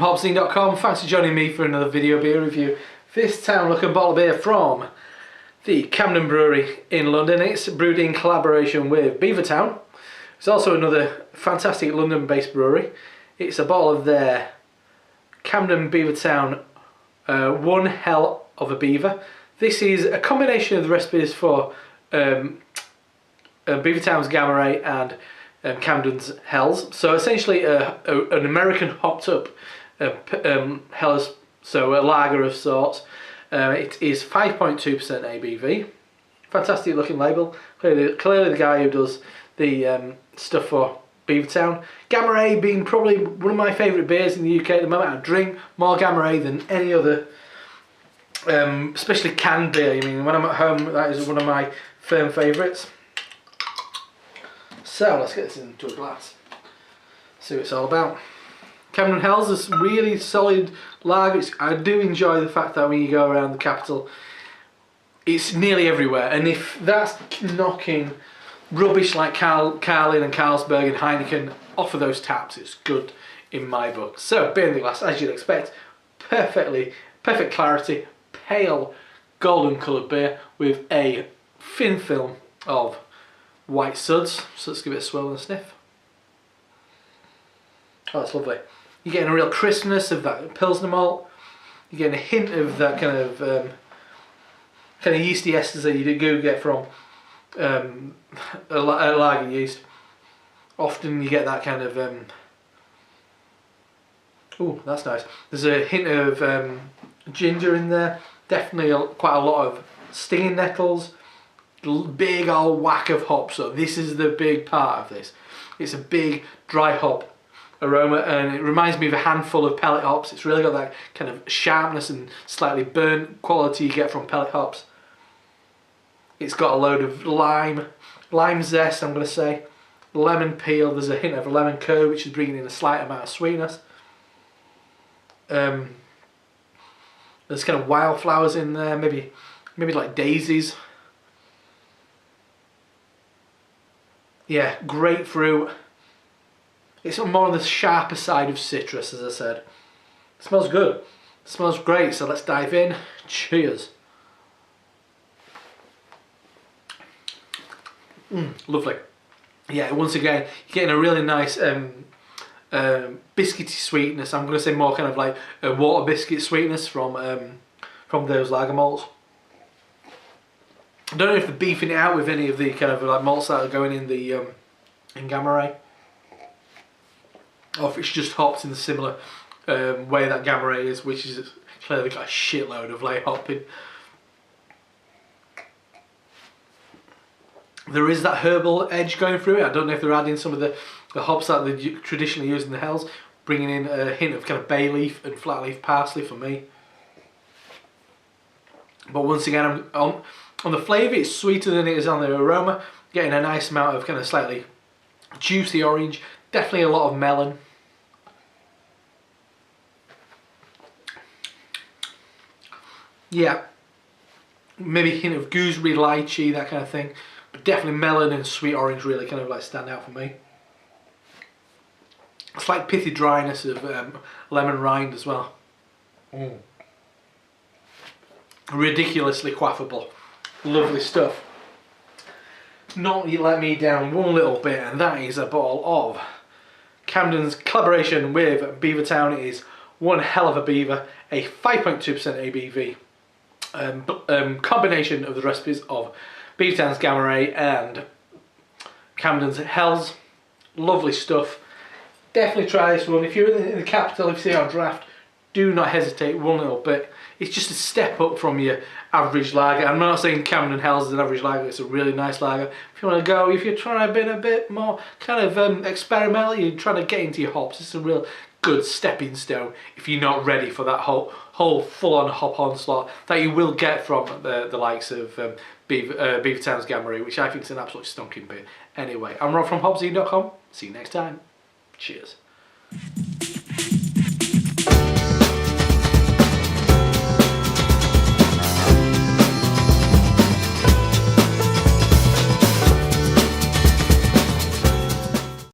HopZine.com. Thanks for joining me for another video beer review. This town looking bottle of beer from the Camden Brewery in London. It's brewed in collaboration with Beavertown. It's also another fantastic London-based brewery. It's a bottle of their Camden Beavertown One Hell of a Beaver. This is a combination of the recipes for Beavertown's Gamma Ray and Camden's Hells. So essentially an American hopped up Hells, so a lager of sorts. It is 5.2% ABV. Fantastic looking label. Clearly the guy who does the stuff for Beavertown. Gamma Ray being probably one of my favourite beers in the UK at the moment. I drink more Gamma Ray than any other, especially canned beer. I mean, when I'm at home, that is one of my firm favourites. So let's get this into a glass. See what it's all about. Camden Hells is really solid lager. I do enjoy the fact that when you go around the capital, it's nearly everywhere. And if that's knocking rubbish like Carlin and Carlsberg and Heineken off of those taps, it's good in my book. So beer in the glass, as you'd expect, perfect clarity, pale golden coloured beer with a thin film of white suds. So let's give it a swirl and a sniff. Oh, that's lovely. You're getting a real crispness of that Pilsner malt. You're getting a hint of that kind of yeasty esters that you do get from a lager yeast. Often you get that kind of oh, that's nice. There's a hint of ginger in there. Definitely quite a lot of stinging nettles. Big old whack of hops. So this is the big part of this. It's a big dry hop aroma, and it reminds me of a handful of pellet hops. It's really got that kind of sharpness and slightly burnt quality you get from pellet hops. It's got a load of lime zest, I'm going to say, lemon peel. There's a hint of lemon curd, which is bringing in a slight amount of sweetness. There's kind of wildflowers in there, maybe like daisies. Yeah, grapefruit. It's more on the sharper side of citrus, as I said. It smells good. It smells great, so let's dive in. Cheers. Lovely. Yeah, once again, you're getting a really nice biscuity sweetness. I'm going to say more kind of like a water biscuit sweetness from those lager malts. I don't know if they're beefing it out with any of the kind of like malts that are going in the in Gamma Ray, or if it's just hopped in the similar way that Gamma Ray is, which is clearly got a shitload of late hopping. There is that herbal edge going through it. I don't know if they're adding some of the hops that they traditionally use in the Hells, bringing in a hint of kind of bay leaf and flat leaf parsley for me. But once again, on the flavour, it's sweeter than it is on the aroma. Getting a nice amount of kind of slightly juicy orange. Definitely a lot of melon. Yeah, maybe a hint of gooseberry, lychee, that kind of thing. But definitely melon and sweet orange really kind of like stand out for me. A slight pithy dryness of lemon rind as well. Ridiculously quaffable. Lovely stuff. Not let me down one little bit, and that is a bottle of Camden's collaboration with Beavertown. It is One Hell of a Beaver, a 5.2% ABV combination of the recipes of Beavertown's Gamma Ray and Camden's Hells. Lovely stuff. Definitely try this one. If you're in the capital, if you see it on draft, do not hesitate one little bit. It's just a step up from your average lager. I'm not saying Camden Hells is an average lager, it's a really nice lager. If you want to go, if you're trying to be a bit more kind of experimental, you're trying to get into your hops, it's a real good stepping stone if you're not ready for that whole full-on hop onslaught that you will get from the likes of Beavertown's Gamma Ray, which I think is an absolute stonking beer. Anyway, I'm Rob from HopZine.com. See you next time. Cheers.